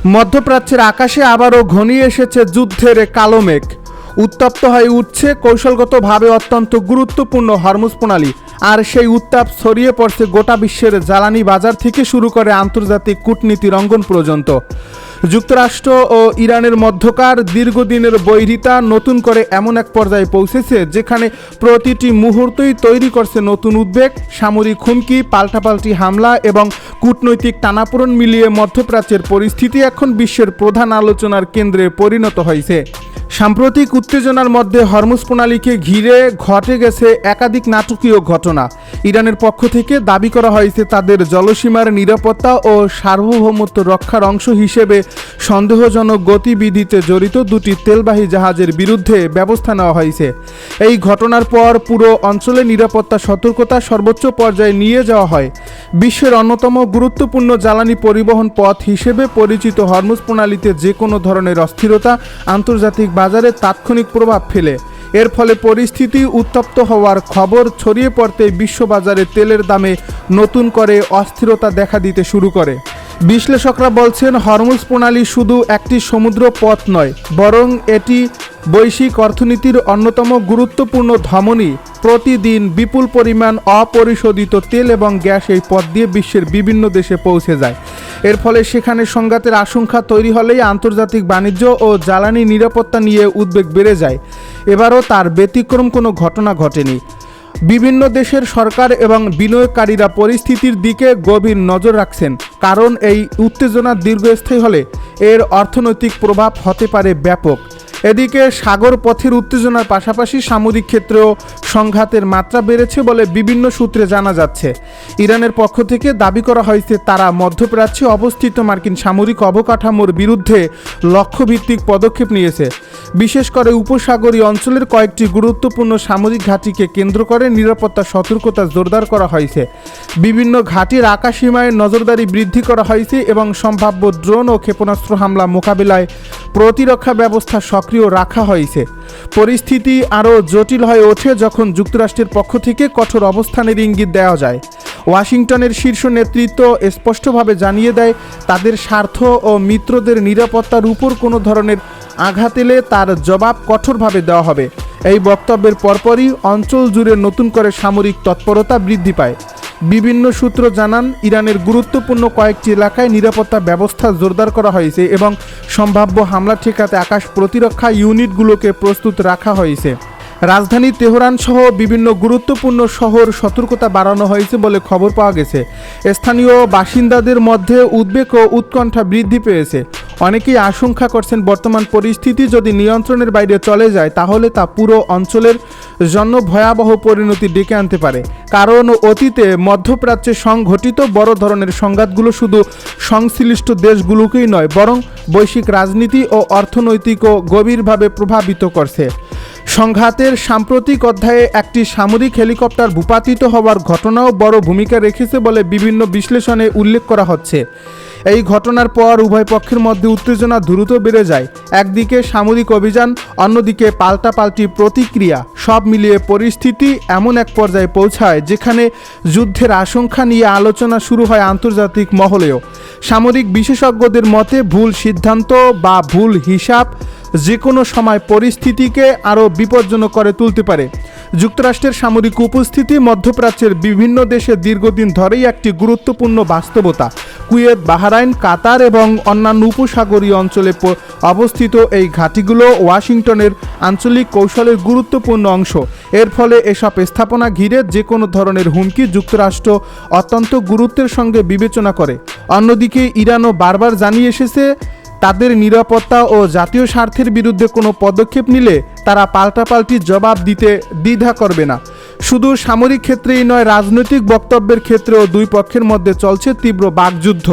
মধ্যপ্রাচ্যের আকাশে আবারও ঘনিয়ে এসেছে যুদ্ধের কালো মেঘ। উত্তপ্ত হয়ে উঠছে কৌশলগতভাবে অত্যন্ত গুরুত্বপূর্ণ হরমুজ প্রণালী, আর সেই উত্তাপ ছড়িয়ে পড়ছে গোটা বিশ্বের জ্বালানি বাজার থেকে শুরু করে আন্তর্জাতিক কূটনীতির অঙ্গন পর্যন্ত। যুক্তরাষ্ট্র ও ইরানের মধ্যকার দীর্ঘদিনের বৈরিতা নতুন করে এমন এক পর্যায়ে পৌঁছেছে যেখানে প্রতিটি মুহূর্তই তৈরি করছে নতুন উদ্বেগ, সামরিক হুমকি, পাল্টাপাল্টি হামলা এবং কূটনৈতিক টানাপোড়েন মিলিয়ে মধ্যপ্রাচ্যের পরিস্থিতি এখন বিশ্বের প্রধান আলোচনার কেন্দ্রে পরিণত হয়েছে। সাম্প্রতিক উত্তেজনার মধ্যে হরমুজ প্রণালীকে ঘিরে ঘটে গেছে একাধিক নাটকীয় ঘটনা। ইরানের পক্ষ থেকে দাবি করা হয়েছে তাদের জলসীমার নিরাপত্তা ও সার্বভৌমত্ব রক্ষার অংশ হিসেবে সন্দেহজনক গতিবিধিতে জড়িত দুটি তেলবাহী জাহাজের বিরুদ্ধে ব্যবস্থা নেওয়া হয়েছে। এই ঘটনার পর পুরো অঞ্চলে নিরাপত্তা সতর্কতা সর্বোচ্চ পর্যায়ে নিয়ে যাওয়া হয়। বিশ্বের অন্যতম গুরুত্বপূর্ণ জ্বালানি পরিবহন পথ হিসেবে পরিচিত হরমুজ প্রণালীতে যে কোনো ধরনের অস্থিরতা আন্তর্জাতিক বাজারে তাৎক্ষণিক প্রভাব ফেলে। এর ফলে পরিস্থিতি উত্তপ্ত হওয়ার খবর ছড়িয়ে পড়তে বিশ্ববাজারে তেলের দামে নতুন করে অস্থিরতা দেখা দিতে শুরু করে। বিশ্লেষকরা বলছেন হরমুজ প্রণালী শুধু একটি সমুদ্র পথ নয়, বরং এটি বৈশ্বিক অর্থনীতির অন্যতম গুরুত্বপূর্ণ ধমনী। প্রতিদিন বিপুল পরিমাণ অপরিশোধিত তেল এবং গ্যাস এই পথ দিয়ে বিশ্বের বিভিন্ন দেশে পৌঁছে যায়। এর ফলে সেখানে সংঘাতের আশঙ্কা তৈরি হলেই আন্তর্জাতিক বাণিজ্য ও জ্বালানি নিরাপত্তা নিয়ে উদ্বেগ বেড়ে যায়। এবারও তার ব্যতিক্রম কোনো ঘটনা ঘটেনি। বিভিন্ন দেশের সরকার এবং বিনিয়োগকারীরা পরিস্থিতির দিকে গভীর নজর রাখছেন, কারণ এই উত্তেজনা দীর্ঘস্থায়ী হলে এর অর্থনৈতিক প্রভাব হতে পারে ব্যাপক। এদিকে সাগর পথের উত্তেজনার পাশাপাশি সামরিক ক্ষেত্রেও সংঘাতের মাত্রা বেড়েছে বলে বিভিন্ন সূত্রে জানা যাচ্ছে। ইরানের পক্ষ থেকে দাবি করা হয়েছে তারা মধ্যপ্রাচ্যে অবস্থিত মার্কিন সামরিক অবকাঠামোর বিরুদ্ধে লক্ষ্যভিত্তিক পদক্ষেপ নিয়েছে। বিশেষ করে উপসাগরীয় অঞ্চলের কয়েকটি গুরুত্বপূর্ণ সামরিক ঘাঁটিকে কেন্দ্র করে নিরাপত্তা সতর্কতা জোরদার করা হয়েছে। বিভিন্ন ঘাঁটির আকাশসীমায় নজরদারি বৃদ্ধি করা হয়েছে এবং সম্ভাব্য ড্রোন ও ক্ষেপণাস্ত্র হামলা মোকাবিলায় প্রতিরক্ষা ব্যবস্থা সক্রিয় রাখা হয়েছে। পরিস্থিতি আরও জটিল হয়ে ওঠে যখন যুক্তরাষ্ট্রের পক্ষ থেকে কঠোর অবস্থানের ইঙ্গিত দেওয়া যায়। ওয়াশিংটনের শীর্ষ নেতৃত্ব স্পষ্টভাবে জানিয়ে দেয় তাদের স্বার্থ ও মিত্রদের নিরাপত্তার উপর কোনো ধরনের আঘাত এলে তার জবাব কঠোরভাবে দেওয়া হবে। এই বক্তব্যের পরপরই অঞ্চল জুড়ে নতুন করে সামরিক তৎপরতা বৃদ্ধি পায়। বিভিন্ন সূত্র জানান ইরানের গুরুত্বপূর্ণ কয়েকটি এলাকায় নিরাপত্তা ব্যবস্থা জোরদার করা হয়েছে এবং সম্ভাব্য হামলা ঠেকাতে আকাশ প্রতিরক্ষা ইউনিটগুলোকে প্রস্তুত রাখা হয়েছে। রাজধানী তেহরান সহ বিভিন্ন গুরুত্বপূর্ণ শহর সতর্কতা বাড়ানো হয়েছে বলে খবর পাওয়া গেছে। স্থানীয় বাসিন্দাদের মধ্যে উদ্বেগ ও উৎকণ্ঠা বৃদ্ধি পেয়েছে। অনেকেই আশঙ্কা করছেন বর্তমান পরিস্থিতি যদি নিয়ন্ত্রণের বাইরে চলে যায় তাহলে তা পুরো অঞ্চলের জন্য ভয়াবহ পরিণতি ডেকে আনতে পারে। কারণ অতীতে মধ্যপ্রাচ্যে সংঘটিত বড় ধরনের সংঘাতগুলো শুধু সংশ্লিষ্ট দেশগুলোকেই নয়, বরং বৈশ্বিক রাজনীতি ও অর্থনৈতিকও গভীরভাবে প্রভাবিত করছে। সংঘাতের সাম্প্রতিক অধ্যায়ে একটি সামরিক হেলিকপ্টার ভূপাতিত হওয়ার ঘটনাও বড় ভূমিকা রেখেছে বলে বিভিন্ন বিশ্লেষণে উল্লেখ করা হচ্ছে। এই ঘটনার পর উভয় পক্ষের মধ্যে উত্তেজনা দ্রুত বেড়ে যায়। একদিকে সামরিক অভিযান, অন্যদিকে পাল্টাপাল্টি প্রতিক্রিয়া, সব মিলিয়ে পরিস্থিতি এমন এক পর্যায়ে পৌঁছায় যেখানে যুদ্ধের আশঙ্কা নিয়ে আলোচনা শুরু হয় আন্তর্জাতিক মহলেও। সামরিক বিশেষজ্ঞদের মতে ভুল সিদ্ধান্ত বা ভুল হিসাব যে কোনো সময় পরিস্থিতিকে আরও বিপজ্জনক করে তুলতে পারে। যুক্তরাষ্ট্রের সামরিক উপস্থিতি মধ্যপ্রাচ্যের বিভিন্ন দেশে দীর্ঘদিন ধরেই একটি গুরুত্বপূর্ণ বাস্তবতা। কুয়েত, বাহরাইন, কাতার এবং অন্যান্য উপসাগরীয় অঞ্চলে অবস্থিত এই ঘাঁটিগুলো ওয়াশিংটনের আঞ্চলিক কৌশলের গুরুত্বপূর্ণ অংশ। এর ফলে এসব স্থাপনা ঘিরে যে কোনো ধরনের হুমকি যুক্তরাষ্ট্র অত্যন্ত গুরুত্বের সঙ্গে বিবেচনা করে। অন্যদিকে ইরানও বারবার জানিয়ে এসেছে তাদের নিরাপত্তা ও জাতীয় স্বার্থের বিরুদ্ধে কোনো পদক্ষেপ নিলে তারা পাল্টাপাল্টি জবাব দিতে দ্বিধা করবে না। শুধু সামরিক ক্ষেত্রেই নয়, রাজনৈতিক বক্তব্যের ক্ষেত্রেও দুই পক্ষের মধ্যে চলছে তীব্র বাকযুদ্ধ।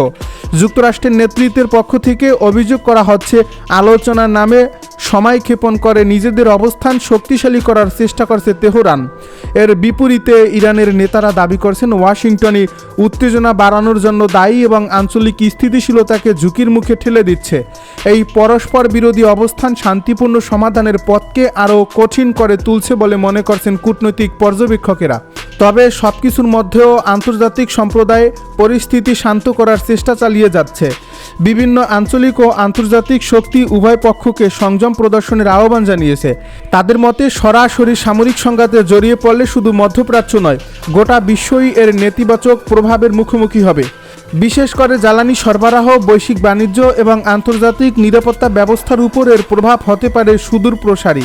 যুক্তরাষ্ট্রের নেতৃত্বের পক্ষ থেকে অভিযোগ করা হচ্ছে আলোচনার নামে সময় ক্ষেপণ করে নিজেদের অবস্থান শক্তিশালী করার চেষ্টা করছে তেহরান। এর বিপরীতে ইরানের নেতারা দাবি করছেন ওয়াশিংটনই উত্তেজনা বাড়ানোর জন্য দায়ী এবং আঞ্চলিক স্থিতিশীলতাকে ঝুঁকির মুখে ঠেলে দিচ্ছে। এই পরস্পর বিরোধী অবস্থান শান্তিপূর্ণ সমাধানের পথকে আরও কঠিন করে তুলছে বলে মনে করছেন কূটনৈতিক পর্যবেক্ষকেরা। তবে সবকিছুর মধ্যেও আন্তর্জাতিক সম্প্রদায় পরিস্থিতি শান্ত করার চেষ্টা চালিয়ে যাচ্ছে। বিভিন্ন আঞ্চলিক ও আন্তর্জাতিক শক্তি উভয় পক্ষকে সংযম প্রদর্শনের আহ্বান জানিয়েছে। তাদের মতে সরাসরি সামরিক সংঘাতে জড়িয়ে পড়লে শুধু মধ্যপ্রাচ্য নয়, গোটা বিশ্বই এর নেতিবাচক প্রভাবের মুখোমুখি হবে। বিশেষ করে জ্বালানি সরবরাহ, বৈশ্বিক বাণিজ্য এবং আন্তর্জাতিক নিরাপত্তা ব্যবস্থার উপর এর প্রভাব হতে পারে সুদূর প্রসারী।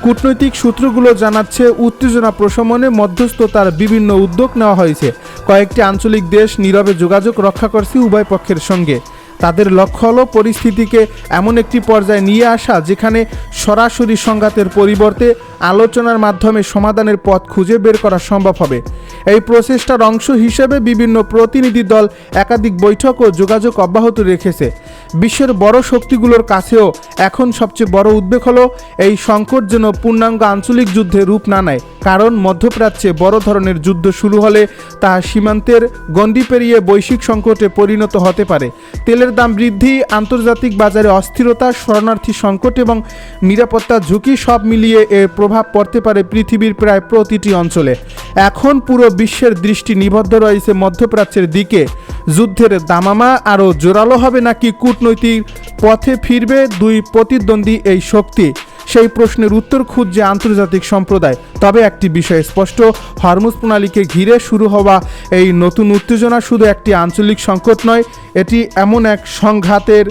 কূটনৈতিক সূত্রগুলো জানাচ্ছে, উত্তেজনা প্রশমনে মধ্যস্থতার বিভিন্ন উদ্যোগ নেওয়া হয়েছে। কয়েকটি আঞ্চলিক দেশ নীরবে যোগাযোগ রক্ষা করছে উভয় পক্ষের সঙ্গে। তাদের লক্ষ্য হলো পরিস্থিতিকে এমন একটি পর্যায়ে নিয়ে আসা যেখানে সরাসরি সংঘাতের পরিবর্তে আলোচনার মাধ্যমে সমাধানের পথ খুঁজে বের করা সম্ভব হবে। এই প্রচেষ্টার অংশ হিসেবে বিভিন্ন প্রতিনিধি দল একাধিক বৈঠক ও যোগাযোগ অব্যাহত রেখেছে। বিশ্বের বড় শক্তিগুলোর কাছেও এখন সবচেয়ে বড় উদ্বেগ হলো এই সংকট যেন পূর্ণাঙ্গ আঞ্চলিক যুদ্ধে রূপ না নেয়। কারণ মধ্যপ্রাচ্যে বড় ধরনের যুদ্ধ শুরু হলে তা সীমান্তের গণ্ডি পেরিয়ে বৈশ্বিক সংকটে পরিণত হতে পারে। তেলের দাম বৃদ্ধি, আন্তর্জাতিক বাজারে অস্থিরতা, শরণার্থী সংকট এবং নিরাপত্তা ঝুঁকি সব মিলিয়ে এর প্রভাব পড়তে পারে পৃথিবীর প্রায় প্রতিটি অঞ্চলে। এখন পুরো বিশ্বের দৃষ্টি নিবদ্ধ রয়েছে মধ্যপ্রাচ্যের দিকে। যুদ্ধের দামামা আরও জোরালো হবে নাকি কূটনৈতিক পথে ফিরবে দুই প্রতিদ্বন্দ্বী এই শক্তি? সেই প্রশ্নের উত্তর খুঁজছে আন্তর্জাতিক সম্প্রদায়। তবে একটি বিষয় স্পষ্ট, হরমুজ প্রণালীকে ঘিরে শুরু হওয়া এই নতুন উত্তেজনা শুধু একটি আঞ্চলিক সংকট নয়, এটি এমন এক সংঘাতের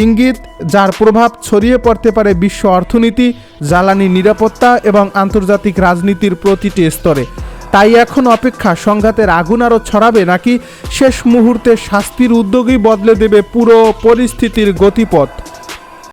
ইঙ্গিত যার প্রভাব ছড়িয়ে পড়তে পারে বিশ্ব অর্থনীতি, জ্বালানি নিরাপত্তা এবং আন্তর্জাতিক রাজনীতির প্রতিটি স্তরে। তাই এখন অপেক্ষা, সংঘাতের আগুন আরও ছড়াবে নাকি শেষ মুহূর্তে শাস্তির উদ্যোগই বদলে দেবে পুরো পরিস্থিতির গতিপথ।